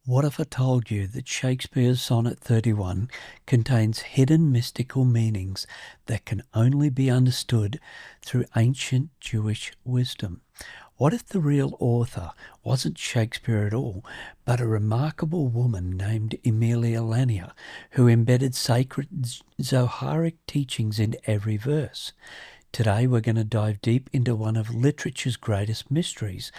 What if I told you that Shakespeare's Sonnet 31 contains hidden mystical meanings that can only be understood through ancient Jewish wisdom? What if the real author wasn't Shakespeare at all, but a remarkable woman named Emilia Lanier, who embedded sacred Zoharic teachings in every verse? Today we're going to dive deep into one of literature's greatest mysteries.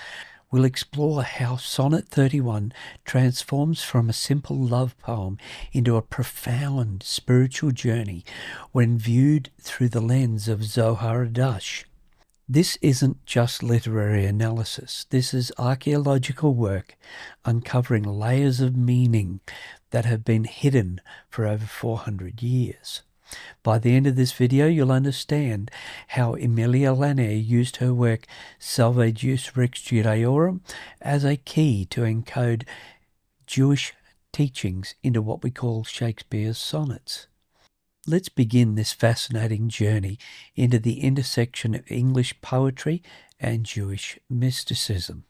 We'll explore how Sonnet 31 transforms from a simple love poem into a profound spiritual journey when viewed through the lens of Zohar Hadash. This isn't just literary analysis. This is archaeological work uncovering layers of meaning that have been hidden for over 400 years. By the end of this video, you'll understand how Emilia Lanier used her work Salve Deus Rex Judaeorum as a key to encode Jewish teachings into what we call Shakespeare's sonnets. Let's begin this fascinating journey into the intersection of English poetry and Jewish mysticism.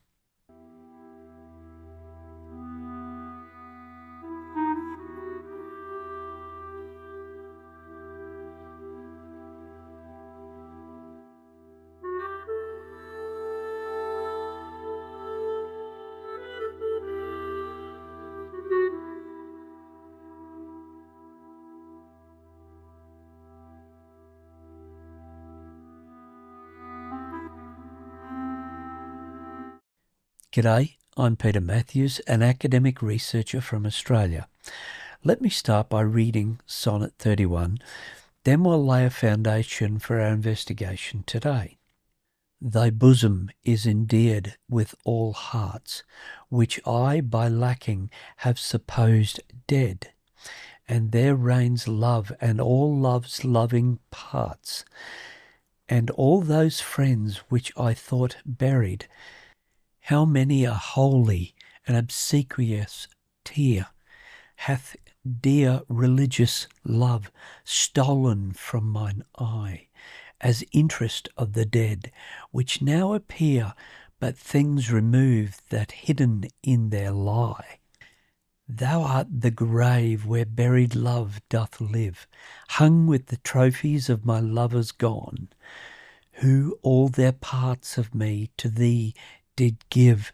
G'day, I'm Peter Matthews, an academic researcher from Australia. Let me start by reading Sonnet 31, then we'll lay a foundation for our investigation today. Thy bosom is endeared with all hearts, which I by lacking have supposed dead, and there reigns love and all love's loving parts, and all those friends which I thought buried. How many a holy and obsequious tear hath dear religious love stolen from mine eye, as interest of the dead, which now appear but things removed that hidden in their lie. Thou art the grave where buried love doth live, hung with the trophies of my lovers gone, who all their parts of me to thee did give.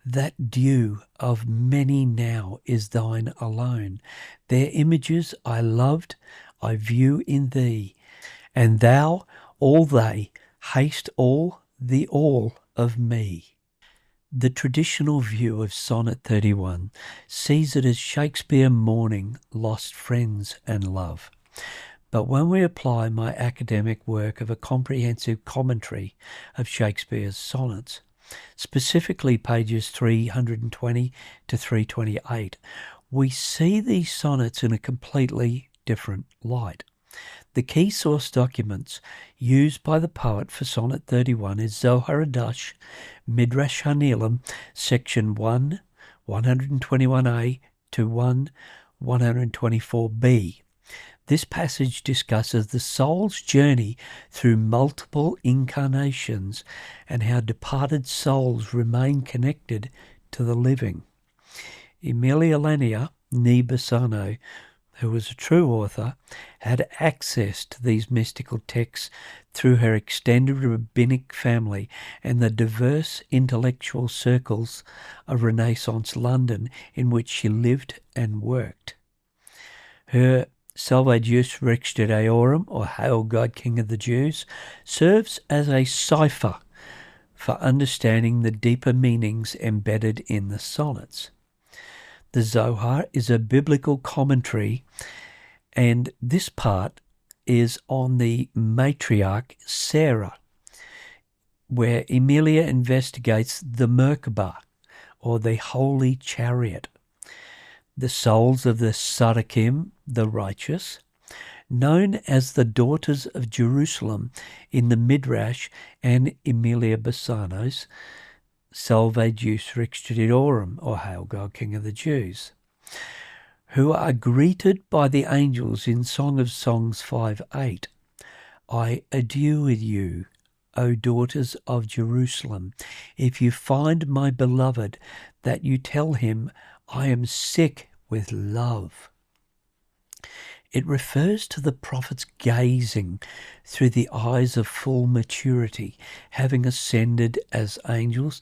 That due of many now is thine alone. Their images I loved, I view in thee, and thou, all they, haste all, the all of me. The traditional view of Sonnet 31 sees it as Shakespeare mourning lost friends and love. But when we apply my academic work of a comprehensive commentary of Shakespeare's sonnets, specifically pages 320 to 328, we see these sonnets in a completely different light. The key source documents used by the poet for Sonnet 31 is Zohar Hadash, Midrash Hanelim, section 1, 121a to 124b. This passage discusses the soul's journey through multiple incarnations and how departed souls remain connected to the living. Emilia Lanier, née Bassano, who was a true author, had access to these mystical texts through her extended rabbinic family and the diverse intellectual circles of Renaissance London in which she lived and worked. Her Salve Deus Rex Judaeorum, or Hail God King of the Jews, serves as a cipher for understanding the deeper meanings embedded in the sonnets. The Zohar is a biblical commentary, and this part is on the matriarch Sarah, where Emilia investigates the Merkabah, or the holy chariot, the souls of the Sadakim, the righteous, known as the daughters of Jerusalem in the Midrash and Emilia Bassano's Salve Deus Rex Judaeorum, or Hail God King of the Jews, who are greeted by the angels in Song of Songs 5:8. I adieu with you, O daughters of Jerusalem, if you find my beloved, that you tell him, I am sick with love. It refers to the prophets gazing through the eyes of full maturity, having ascended as angels,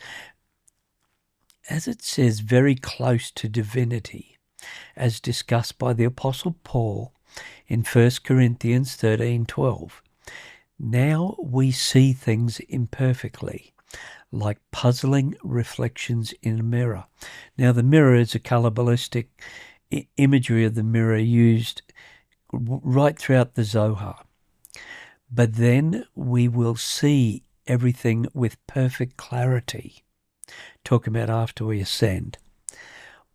as it says, very close to divinity, as discussed by the Apostle Paul in 1 Corinthians 13:12. Now we see things imperfectly, like puzzling reflections in a mirror. Now the mirror is a Kabbalistic imagery of the mirror used right throughout the Zohar. But then we will see everything with perfect clarity. Talking about after we ascend.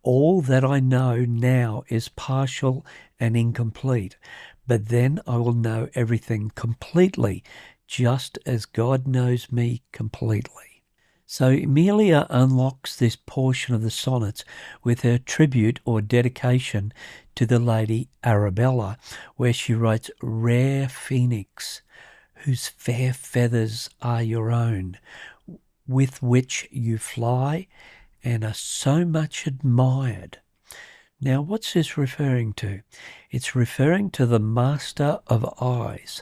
All that I know now is partial and incomplete, but then I will know everything completely, just as God knows me completely. So Emilia unlocks this portion of the sonnets with her tribute or dedication to the Lady Arabella, where she writes, "Rare phoenix, whose fair feathers are your own, with which you fly and are so much admired." Now, what's this referring to? It's referring to the Master of Eyes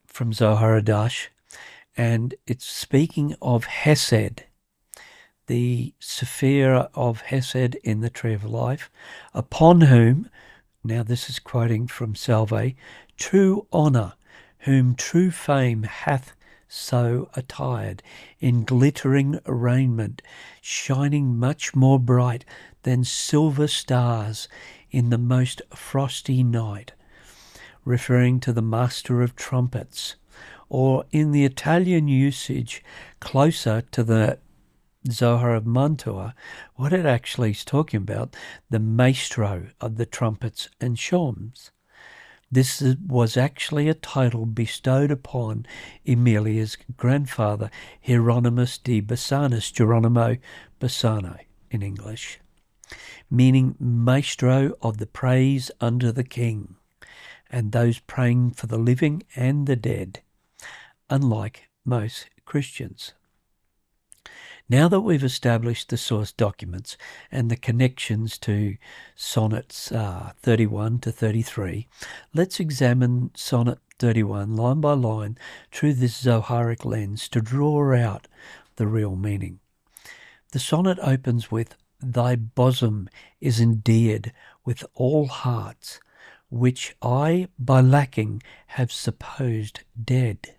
from Zohar Hadash, and it's speaking of Hesed, the Sephir of Hesed in the Tree of Life, upon whom, now this is quoting from Salve, true honour, whom true fame hath so attired, in glittering raiment, shining much more bright than silver stars in the most frosty night, referring to the Master of Trumpets, or in the Italian usage closer to the Zohar of Mantua, what it actually is talking about, the maestro of the trumpets and shawms. This was actually a title bestowed upon Emilia's grandfather, Hieronymus de Bassanus, Geronimo Bassano in English, meaning maestro of the praise under the king, and those praying for the living and the dead, unlike most Christians. Now that we've established the source documents and the connections to Sonnets 31 to 33, let's examine Sonnet 31 line by line through this Zoharic lens to draw out the real meaning. The sonnet opens with, "Thy bosom is endeared with all hearts, which I by lacking have supposed dead,"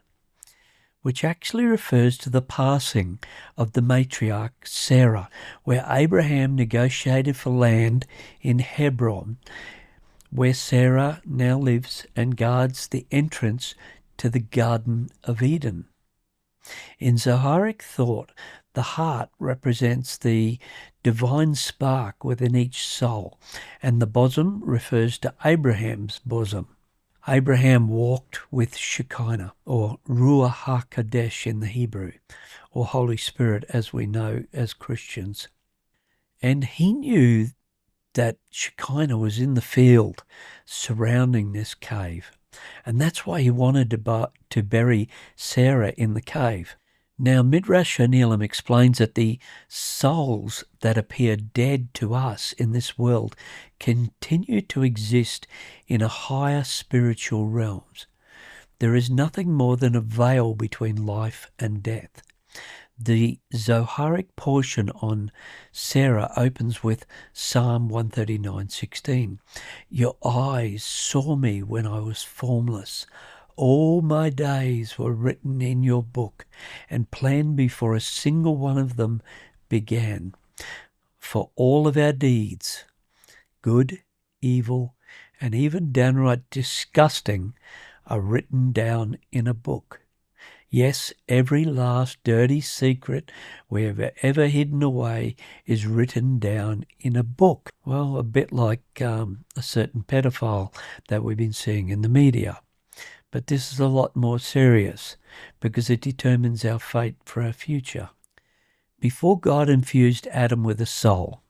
which actually refers to the passing of the matriarch Sarah, where Abraham negotiated for land in Hebron, where Sarah now lives and guards the entrance to the Garden of Eden. In Zoharic thought, the heart represents the divine spark within each soul, and the bosom refers to Abraham's bosom. Abraham walked with Shekinah, or Ruach HaKodesh in the Hebrew, or Holy Spirit as we know as Christians. And he knew that Shekinah was in the field surrounding this cave. And that's why he wanted to bury Sarah in the cave. Now, Midrash Neelam explains that the souls that appear dead to us in this world continue to exist in a higher spiritual realms. There is nothing more than a veil between life and death. The Zoharic portion on Sarah opens with Psalm 139:16. "Your eyes saw me when I was formless. All my days were written in your book and planned before a single one of them began. For all of our deeds, good, evil, and even downright disgusting, are written down in a book. Yes, every last dirty secret we have ever hidden away is written down in a book." Well, a bit like a certain pedophile that we've been seeing in the media. But this is a lot more serious because it determines our fate for our future. Before God infused Adam with a soul,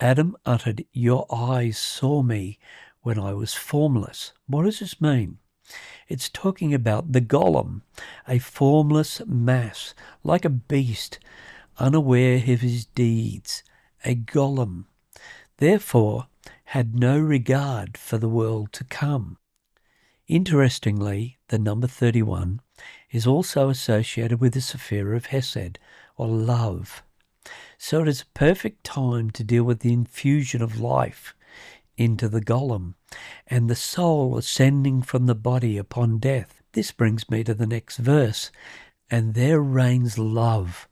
Adam uttered, "Your eyes saw me when I was formless." What does this mean? It's talking about the golem, a formless mass, like a beast, unaware of his deeds a golem, therefore had no regard for the world to come. Interestingly, the number 31 is also associated with the Sephirah of Hesed, or love. So it is a perfect time to deal with the infusion of life into the golem and the soul ascending from the body upon death. This brings me to the next verse. And there reigns love,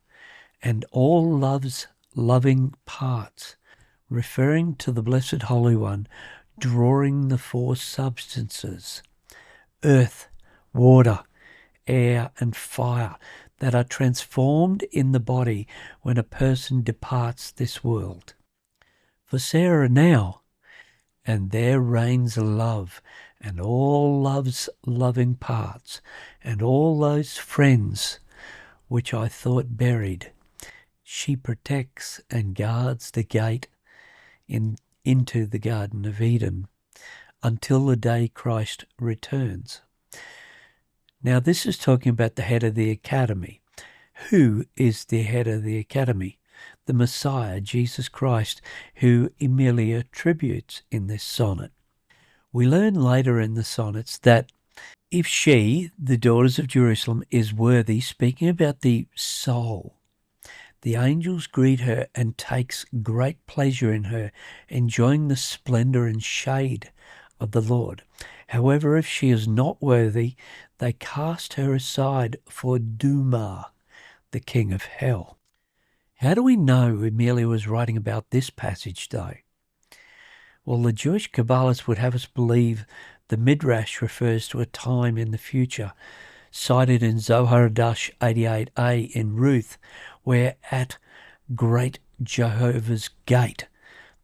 and all love's loving parts, referring to the Blessed Holy One, drawing the four substances, earth, water, air, and fire, that are transformed in the body when a person departs this world. For Sarah now, and there reigns love, and all love's loving parts, and all those friends which I thought buried. She protects and guards the gate into the Garden of Eden until the day Christ returns. Now this is talking about the head of the academy. Who is the head of the academy? The Messiah, Jesus Christ, who Emilia attributes in this sonnet. We learn later in the sonnets that if she, the daughters of Jerusalem, is worthy, speaking about the soul, the angels greet her and takes great pleasure in her, enjoying the splendor and shade of the Lord. However, if she is not worthy, they cast her aside for Duma, the king of hell. How do we know Emilia was writing about this passage, though? Well, the Jewish Kabbalists would have us believe the Midrash refers to a time in the future, cited in Zohar Hadash 88a in Ruth, where at great Jehovah's gate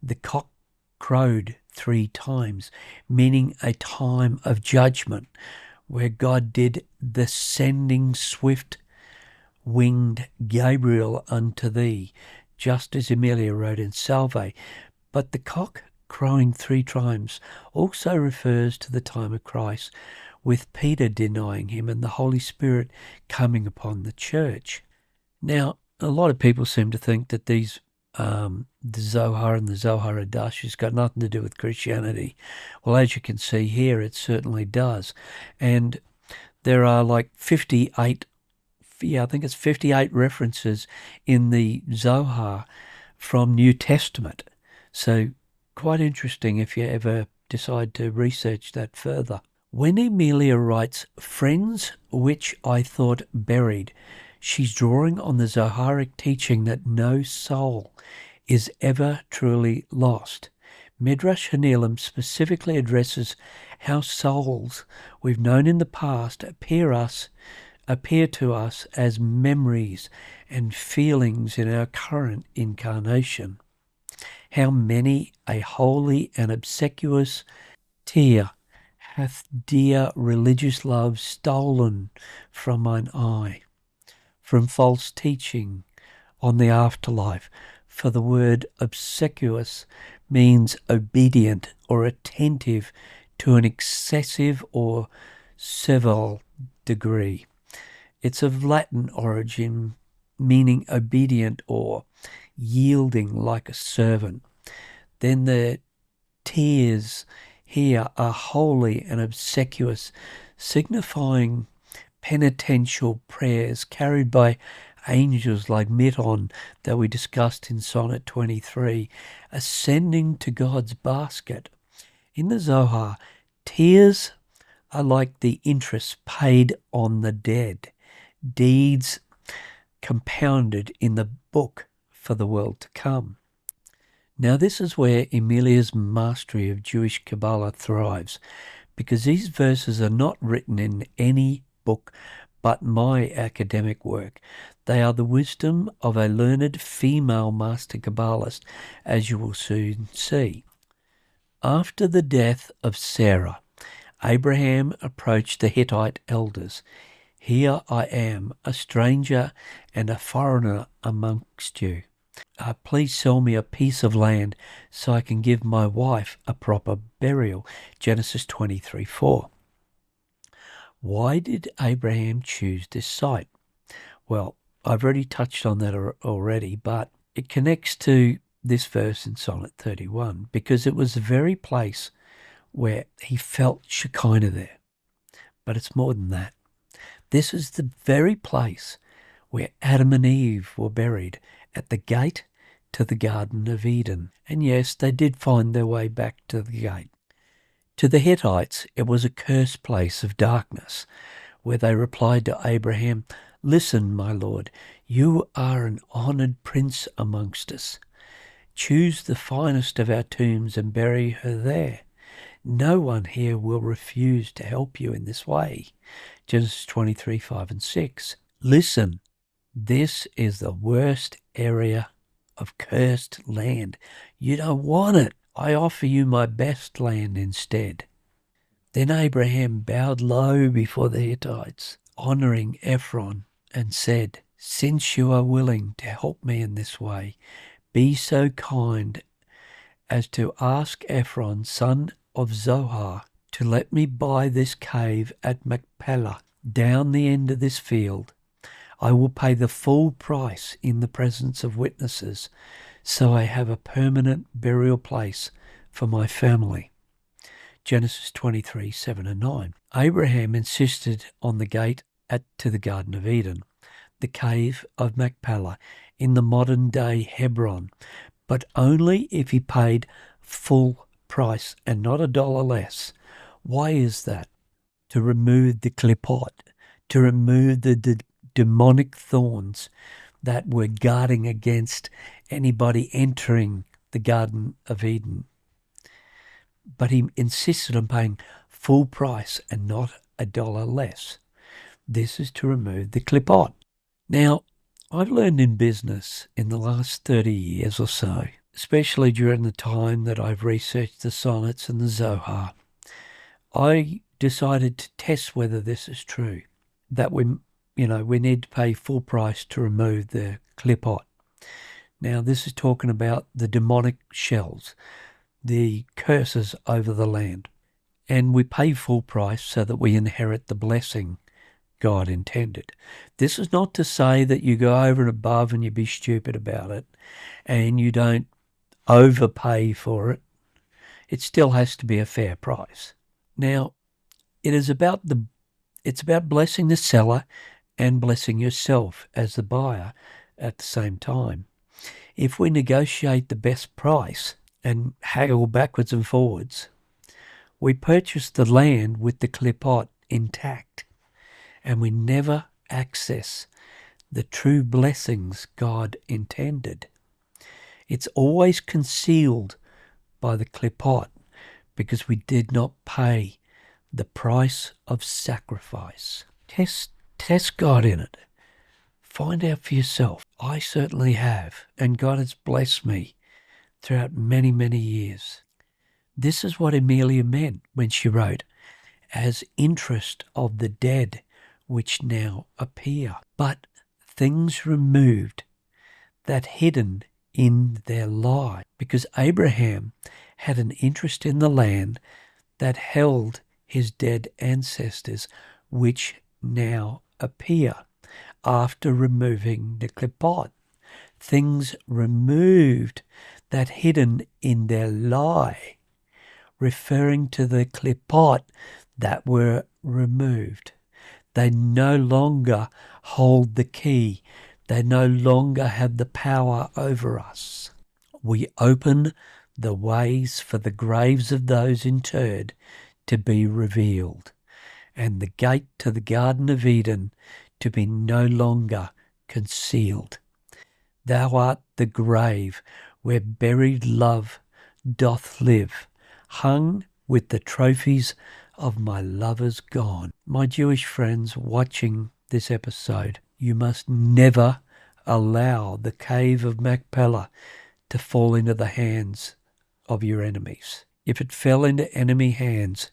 the cock crowed 3 times, meaning a time of judgment, where God did the sending swift winged Gabriel unto thee, just as Emilia wrote in Salve. But the cock crowing 3 times also refers to the time of Christ, with Peter denying him and the Holy Spirit coming upon the church. Now, a lot of people seem to think that these the Zohar and the Zohar Hadash has got nothing to do with Christianity. Well, as you can see here, it certainly does. And there are like 58 references in the Zohar from New Testament. So quite interesting if you ever decide to research that further. When Emilia writes, friends which I thought buried, she's drawing on the Zoharic teaching that no soul is ever truly lost. Midrash Hanelim specifically addresses how souls we've known in the past appear to us as memories and feelings in our current incarnation. How many a holy and obsequious tear hath dear religious love stolen from mine eye, from false teaching on the afterlife. For the word obsequious means obedient or attentive to an excessive or servile degree. It's of Latin origin, meaning obedient or yielding like a servant. Then the tears here are holy and obsequious, signifying penitential prayers carried by angels like Miton that we discussed in Sonnet 23, ascending to God's basket. In the Zohar, tears are like the interest paid on the dead, deeds compounded in the book for the world to come. Now this is where Emilia's mastery of Jewish Kabbalah thrives, because these verses are not written in any book but my academic work. They are the wisdom of a learned female master Kabbalist, as you will soon see. After the death of Sarah, Abraham approached the Hittite elders. Here I am, a stranger and a foreigner amongst you. Please sell me a piece of land so I can give my wife a proper burial. Genesis 23:4. Why did Abraham choose this site? Well, I've already touched on that already, but it connects to this verse in Sonnet 31 because it was the very place where he felt Shekinah there. But it's more than that. This is the very place where Adam and Eve were buried, at the gate to the Garden of Eden. And yes, they did find their way back to the gate. To the Hittites, it was a cursed place of darkness, where they replied to Abraham, "Listen, my lord, you are an honoured prince amongst us. Choose the finest of our tombs and bury her there. No one here will refuse to help you in this way." Genesis 23, 5 and 6. Listen, this is the worst area of cursed land. You don't want it. I offer you my best land instead. Then Abraham bowed low before the Hittites, honouring Ephron, and said, "Since you are willing to help me in this way, be so kind as to ask Ephron, son of Zohar, to let me buy this cave at Machpelah, down the end of this field. I will pay the full price in the presence of witnesses, so I have a permanent burial place for my family." Genesis 23, 7 and 9. Abraham insisted on the gate to the Garden of Eden, the cave of Machpelah, in the modern-day Hebron, but only if he paid full price and not $1 less. Why is that? To remove the clipot, to remove the demonic thorns that were guarding against anybody entering the Garden of Eden. But he insisted on paying full price and not $1 less. This is to remove the clipot. Now, I've learned in business in the last 30 years or so, especially during the time that I've researched the Sonnets and the Zohar, I decided to test whether this is true, that we need to pay full price to remove the clipot. Now, this is talking about the demonic shells, the curses over the land. And we pay full price so that we inherit the blessing God intended. This is not to say that you go over and above and you be stupid about it and you don't overpay for it. It still has to be a fair price. Now, it's about blessing the seller and blessing yourself as the buyer at the same time. If we negotiate the best price and haggle backwards and forwards, we purchase the land with the clipot intact, and we never access the true blessings God intended. It's always concealed by the clipot because we did not pay the price of sacrifice. Test God in it. Find out for yourself. I certainly have, and God has blessed me throughout many, many years. This is what Emilia meant when she wrote, "As interest of the dead which now appear, but things removed that hidden in their lie." Because Abraham had an interest in the land that held his dead ancestors, which now appear after removing the clipot. Things removed that hidden in their lie, referring to the clipot that were removed. They no longer hold the key. They no longer have the power over us. We open the ways for the graves of those interred to be revealed, and the gate to the Garden of Eden to be no longer concealed. Thou art the grave where buried love doth live, hung with the trophies of my lovers gone. My Jewish friends watching this episode, you must never allow the cave of Machpelah to fall into the hands of your enemies. If it fell into enemy hands,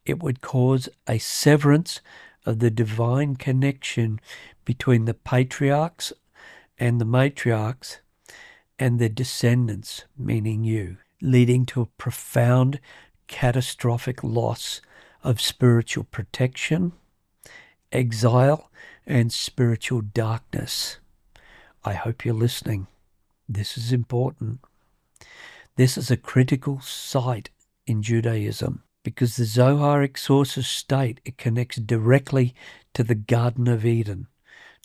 it would cause a severance of the divine connection between the patriarchs and the matriarchs and their descendants, meaning you, leading to a profound, catastrophic loss of spiritual protection, exile, and spiritual darkness. I hope you're listening. This is important. This is a critical site in Judaism because the Zoharic sources state it connects directly to the Garden of Eden,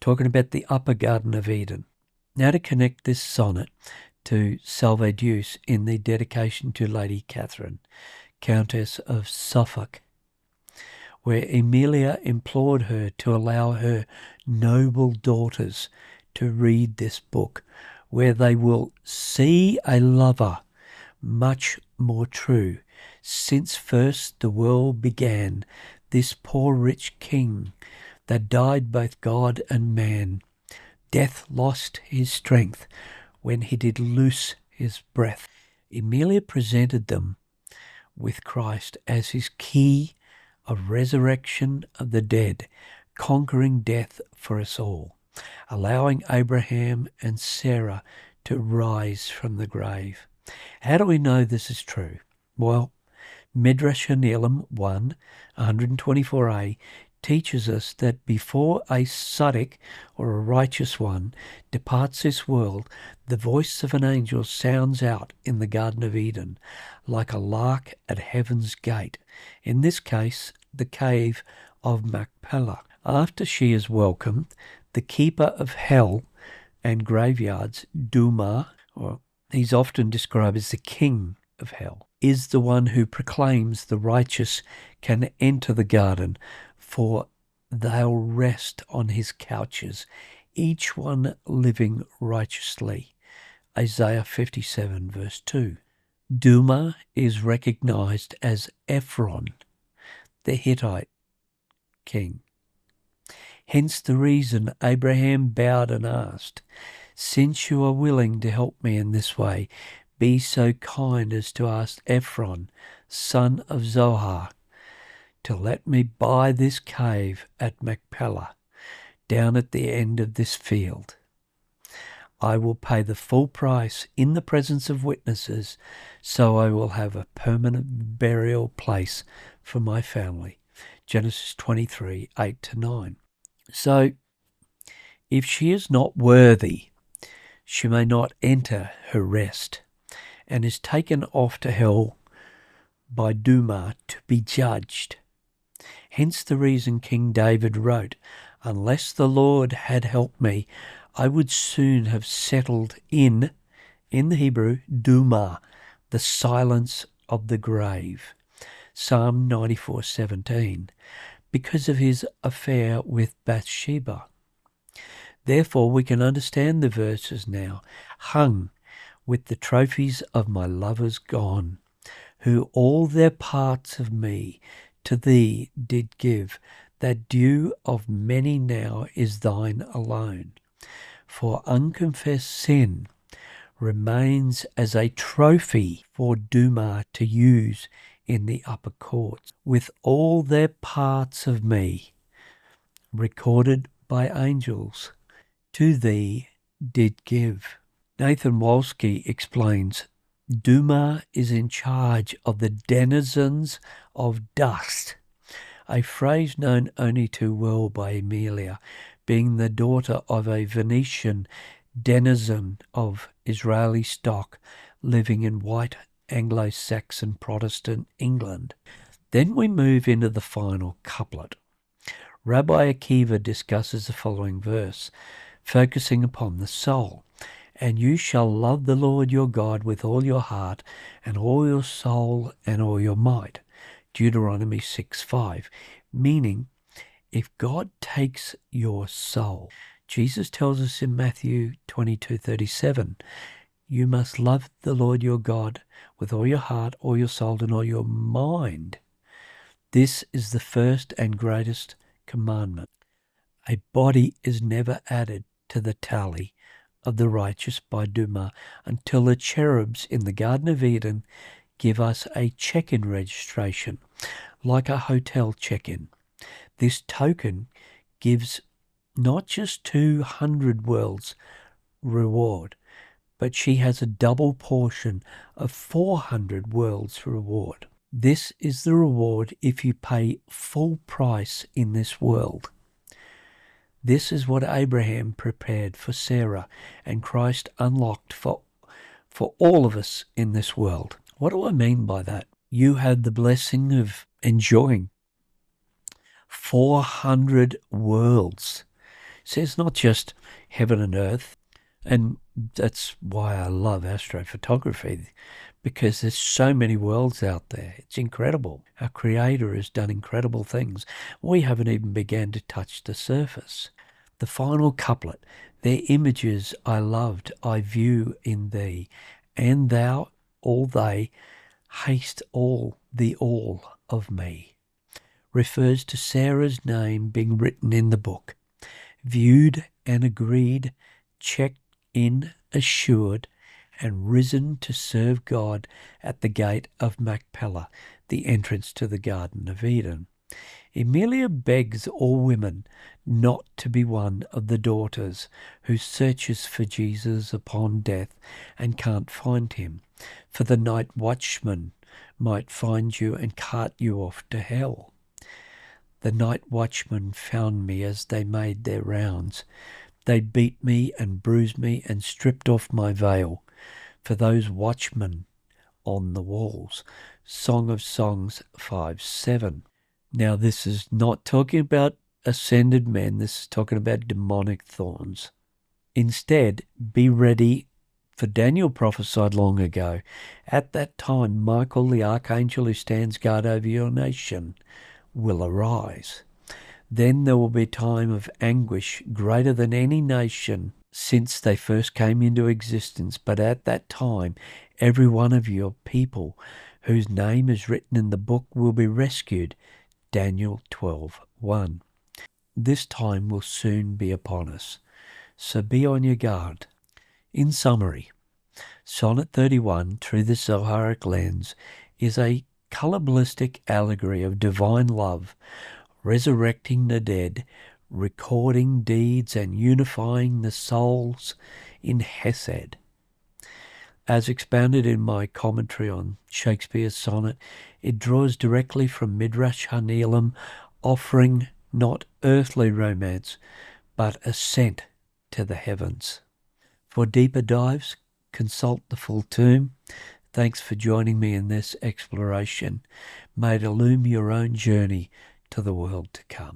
talking about the upper Garden of Eden. Now to connect this sonnet to Salve Deus in the dedication to Lady Catherine, Countess of Suffolk, where Emilia implored her to allow her noble daughters to read this book, where they will see a lover much more true, since first the world began, this poor rich king that died both God and man. Death lost his strength when he did loose his breath. Emilia presented them with Christ as his key of resurrection of the dead, conquering death for us all, allowing Abraham and Sarah to rise from the grave. How do we know this is true? Well, Midrash 124a teaches us that before a tzaddik or a righteous one departs this world, the voice of an angel sounds out in the Garden of Eden like a lark at heaven's gate, in this case the cave of Machpelah. After she is welcomed, the keeper of hell and graveyards, Duma, or he's often described as the king of hell, is the one who proclaims the righteous can enter the garden, for they'll rest on his couches, each one living righteously. Isaiah 57 verse 2. Duma is recognized as Ephron, the Hittite king. Hence the reason Abraham bowed and asked, "Since you are willing to help me in this way, be so kind as to ask Ephron, son of Zohar, to let me buy this cave at Machpelah, down at the end of this field. I will pay the full price in the presence of witnesses, so I will have a permanent burial place for my family." Genesis 23, 8-9. So, if she is not worthy, she may not enter her rest, and is taken off to hell by Duma to be judged. Hence the reason King David wrote, "Unless the Lord had helped me, I would soon have settled in the Hebrew, Duma, the silence of the grave." Psalm 94:17, because of his affair with Bathsheba. Therefore we can understand the verses now, hung with the trophies of my lovers gone, who all their parts of me to thee did give, that due of many now is thine alone. For unconfessed sin remains as a trophy for Duma to use in the upper courts, with all their parts of me, recorded by angels, to thee did give. Nathan Wolski explains, Duma is in charge of the denizens of dust, a phrase known only too well by Emilia, being the daughter of a Venetian denizen of Israeli stock living in white Anglo-Saxon Protestant England. Then we move into the final couplet. Rabbi Akiva discusses the following verse, focusing upon the soul. "And you shall love the Lord your God with all your heart and all your soul and all your might." Deuteronomy 6:5, meaning if God takes your soul, Jesus tells us in Matthew 22:37, you must love the Lord your God with all your heart, all your soul, and all your mind. This is the first and greatest commandment. A body is never added to the tally of the righteous by Duma until the cherubs in the Garden of Eden give us a check-in registration, like a hotel check-in. This token gives not just 200 worlds reward, but she has a double portion of 400 worlds reward. This is the reward if you pay full price in this world. This is what Abraham prepared for Sarah, and Christ unlocked for for all of us in this world. What do I mean by that? You had the blessing of enjoying 400 worlds. So it's not just heaven and earth. And that's why I love astrophotography, because there's so many worlds out there. It's incredible. Our Creator has done incredible things. We haven't even begun to touch the surface. The final couplet, their images I loved, I view in thee, and thou, all they, haste all the all of me, refers to Sarah's name being written in the book, viewed and agreed, checked in, assured, and risen to serve God at the gate of Machpelah, the entrance to the Garden of Eden. Emilia begs all women not to be one of the daughters who searches for Jesus upon death and can't find him, for the night watchman might find you and cart you off to hell. The night watchmen found me as they made their rounds. They beat me and bruised me and stripped off my veil. For those watchmen on the walls. Song of Songs 5:7. Now this is not talking about ascended men. This is talking about demonic thorns. Instead, be ready, for Daniel prophesied long ago. At that time, Michael, the archangel who stands guard over your nation, will arise. Then there will be a time of anguish greater than any nation since they first came into existence. But at that time, every one of your people whose name is written in the book will be rescued. Daniel 12:1. This time will soon be upon us, so be on your guard. In summary, Sonnet 31, through the Zoharic lens, is a Kabbalistic allegory of divine love, resurrecting the dead, recording deeds and unifying the souls in Hesed. As expounded in my commentary on Shakespeare's sonnet, it draws directly from Midrash Hanelim, offering not earthly romance, but ascent to the heavens. For deeper dives, consult the full tomb. Thanks for joining me in this exploration. May it illumine your own journey to the world to come.